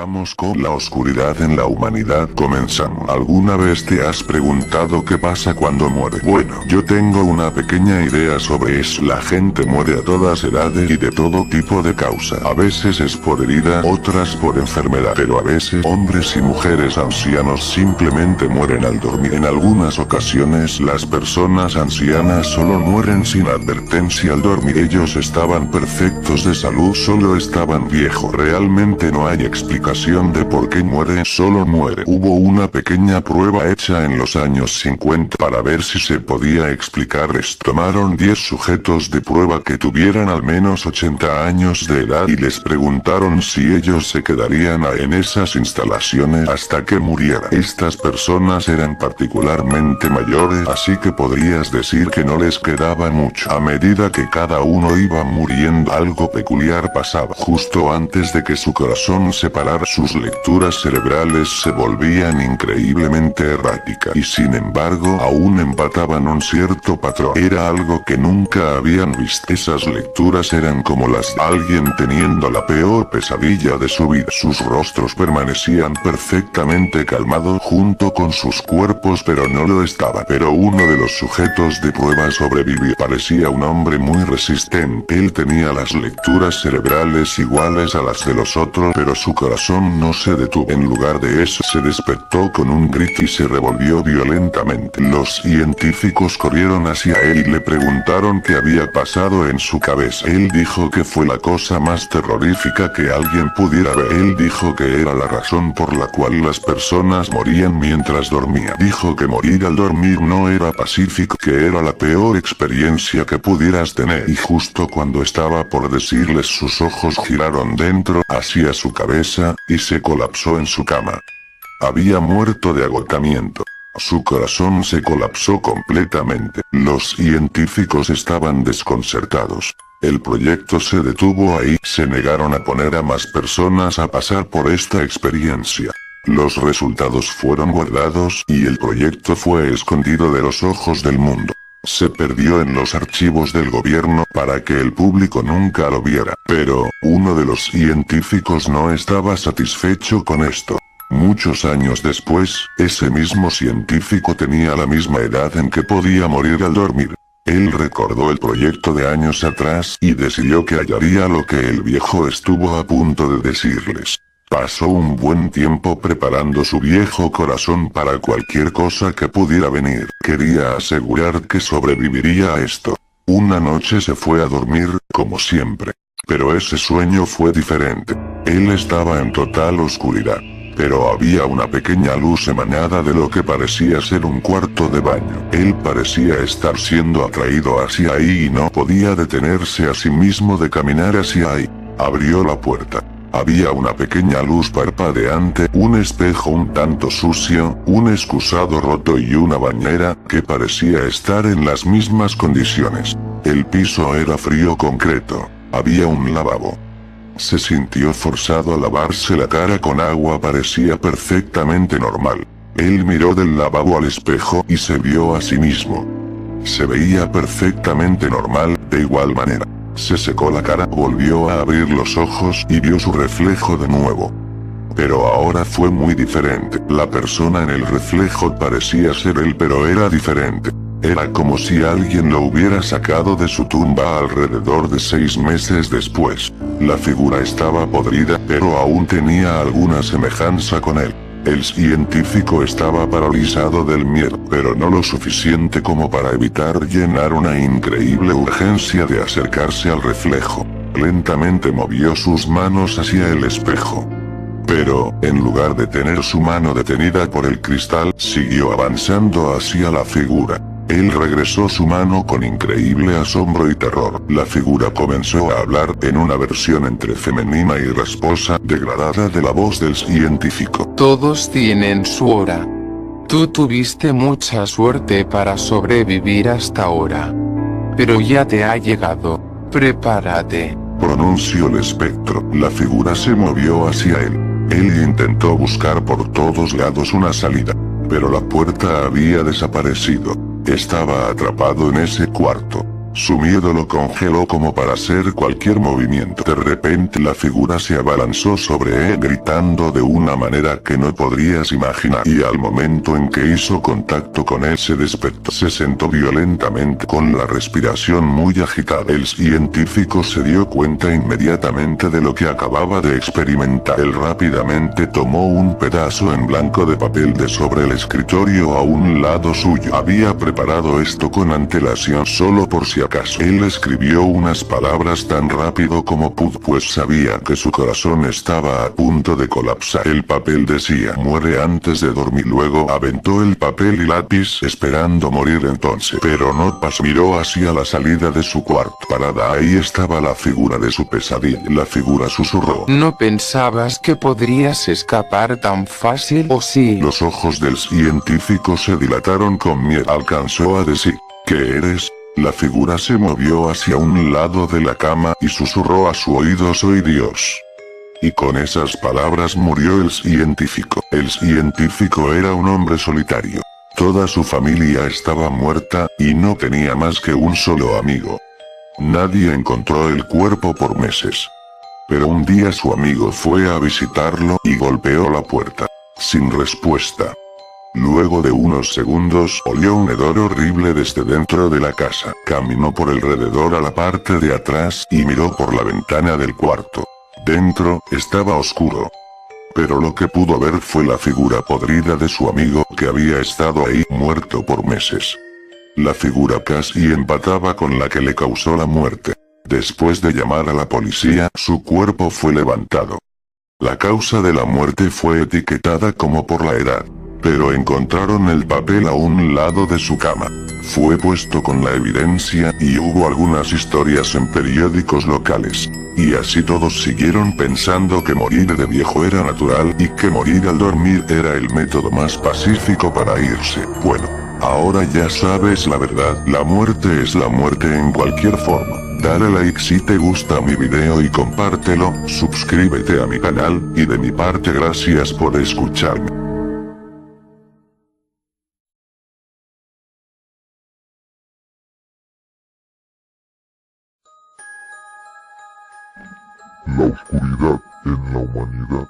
Continuamos con la oscuridad en la humanidad. Comenzamos. ¿Alguna vez te has preguntado qué pasa cuando muere? Bueno, yo tengo una pequeña idea sobre eso. La gente muere a todas edades y de todo tipo de causa. A veces es por herida, otras por enfermedad, pero a veces hombres y mujeres ancianos simplemente mueren al dormir. En algunas ocasiones las personas ancianas solo mueren sin advertencia al dormir. Ellos estaban perfectos de salud, solo estaban viejos. Realmente no hay explicación de por qué muere, solo muere. Hubo una pequeña prueba hecha en los años 50 para ver si se podía explicar esto. Tomaron 10 sujetos de prueba que tuvieran al menos 80 años de edad y les preguntaron si ellos se quedarían en esas instalaciones hasta que muriera. Estas personas eran particularmente mayores, así que podrías decir que no les quedaba mucho. A medida que cada uno iba muriendo, algo peculiar pasaba. Justo antes de que su corazón se parara, sus lecturas cerebrales se volvían increíblemente erráticas y sin embargo aún empataban un cierto patrón. Era algo que nunca habían visto. Esas lecturas eran como las de alguien teniendo la peor pesadilla de su vida. Sus rostros permanecían perfectamente calmados junto con sus cuerpos, pero no lo estaban. Pero uno de los sujetos de prueba sobrevivió. Parecía un hombre muy resistente. Él tenía las lecturas cerebrales iguales a las de los otros, pero su corazón no se detuvo. En lugar de eso, se despertó con un grito y se revolvió violentamente. Los científicos corrieron hacia él y le preguntaron qué había pasado en su cabeza. Él dijo que fue la cosa más terrorífica que alguien pudiera ver. Él dijo que era la razón por la cual las personas morían mientras dormían. Dijo que morir al dormir no era pacífico, que era la peor experiencia que pudieras tener. Y justo cuando estaba por decirles, sus ojos giraron dentro, hacia su cabeza, y se colapsó en su cama. Había muerto de agotamiento. Su corazón se colapsó completamente. Los científicos estaban desconcertados. El proyecto se detuvo ahí. Se negaron a poner a más personas a pasar por esta experiencia. Los resultados fueron guardados y el proyecto fue escondido de los ojos del mundo. Se perdió en los archivos del gobierno para que el público nunca lo viera. Pero, uno de los científicos no estaba satisfecho con esto. Muchos años después, ese mismo científico tenía la misma edad en que podía morir al dormir. Él recordó el proyecto de años atrás y decidió que hallaría lo que el viejo estuvo a punto de decirles. Pasó un buen tiempo preparando su viejo corazón para cualquier cosa que pudiera venir. Quería asegurar que sobreviviría a esto. Una noche se fue a dormir, como siempre. Pero ese sueño fue diferente. Él estaba en total oscuridad. Pero había una pequeña luz emanada de lo que parecía ser un cuarto de baño. Él parecía estar siendo atraído hacia ahí y no podía detenerse a sí mismo de caminar hacia ahí. Abrió la puerta. Había una pequeña luz parpadeante, un espejo un tanto sucio, un excusado roto y una bañera que parecía estar en las mismas condiciones. El piso era frío concreto. Había un lavabo. Se sintió forzado a lavarse la cara con agua. Parecía perfectamente normal. Él miró del lavabo al espejo y se vio a sí mismo. Se veía perfectamente normal, de igual manera. Se secó la cara, volvió a abrir los ojos y vio su reflejo de nuevo. Pero ahora fue muy diferente. La persona en el reflejo parecía ser él, pero era diferente. Era como si alguien lo hubiera sacado de su tumba alrededor de 6 meses después. La figura estaba podrida, pero aún tenía alguna semejanza con él. El científico estaba paralizado del miedo, pero no lo suficiente como para evitar llenar una increíble urgencia de acercarse al reflejo. Lentamente movió sus manos hacia el espejo. Pero, en lugar de tener su mano detenida por el cristal, siguió avanzando hacia la figura. Él regresó su mano con increíble asombro y terror. La figura comenzó a hablar en una versión entre femenina y rasposa, degradada de la voz del científico. Todos tienen su hora. Tú tuviste mucha suerte para sobrevivir hasta ahora. Pero ya te ha llegado. Prepárate. Pronunció el espectro. La figura se movió hacia él. Él intentó buscar por todos lados una salida. Pero la puerta había desaparecido. Estaba atrapado en ese cuarto. Su miedo lo congeló como para hacer cualquier movimiento. De repente la figura se abalanzó sobre él gritando de una manera que no podrías imaginar. Y al momento en que hizo contacto con él se despertó. Se sentó violentamente con la respiración muy agitada. El científico se dio cuenta inmediatamente de lo que acababa de experimentar. Él rápidamente tomó un pedazo en blanco de papel de sobre el escritorio a un lado suyo. Había preparado esto con antelación solo por si acaso. Él escribió unas palabras tan rápido como pudo, pues sabía que su corazón estaba a punto de colapsar. El papel decía: muere antes de dormir. Luego aventó el papel y lápiz esperando morir entonces. Pero no pasó. Miró hacia la salida de su cuarto. Parada ahí estaba la figura de su pesadilla. La figura susurró: ¿No pensabas que podrías escapar tan fácil? ¿O sí? Los ojos del científico se dilataron con miedo. Alcanzó a decir: ¿qué eres? La figura se movió hacia un lado de la cama y susurró a su oído: soy Dios. Y con esas palabras murió el científico. El científico era un hombre solitario. Toda su familia estaba muerta, y no tenía más que un solo amigo. Nadie encontró el cuerpo por meses. Pero un día su amigo fue a visitarlo y golpeó la puerta. Sin respuesta. Luego de unos segundos olió un hedor horrible desde dentro de la casa. Caminó por alrededor a la parte de atrás y miró por la ventana del cuarto. Dentro estaba oscuro. Pero lo que pudo ver fue la figura podrida de su amigo que había estado ahí muerto por meses. La figura casi empataba con la que le causó la muerte. Después de llamar a la policía, su cuerpo fue levantado. La causa de la muerte fue etiquetada como por la edad. Pero encontraron el papel a un lado de su cama. Fue puesto con la evidencia y hubo algunas historias en periódicos locales. Y así todos siguieron pensando que morir de viejo era natural y que morir al dormir era el método más pacífico para irse. Bueno, ahora ya sabes la verdad. La muerte es la muerte en cualquier forma. Dale like si te gusta mi video y compártelo, suscríbete a mi canal, y de mi parte gracias por escucharme. La oscuridad en la humanidad.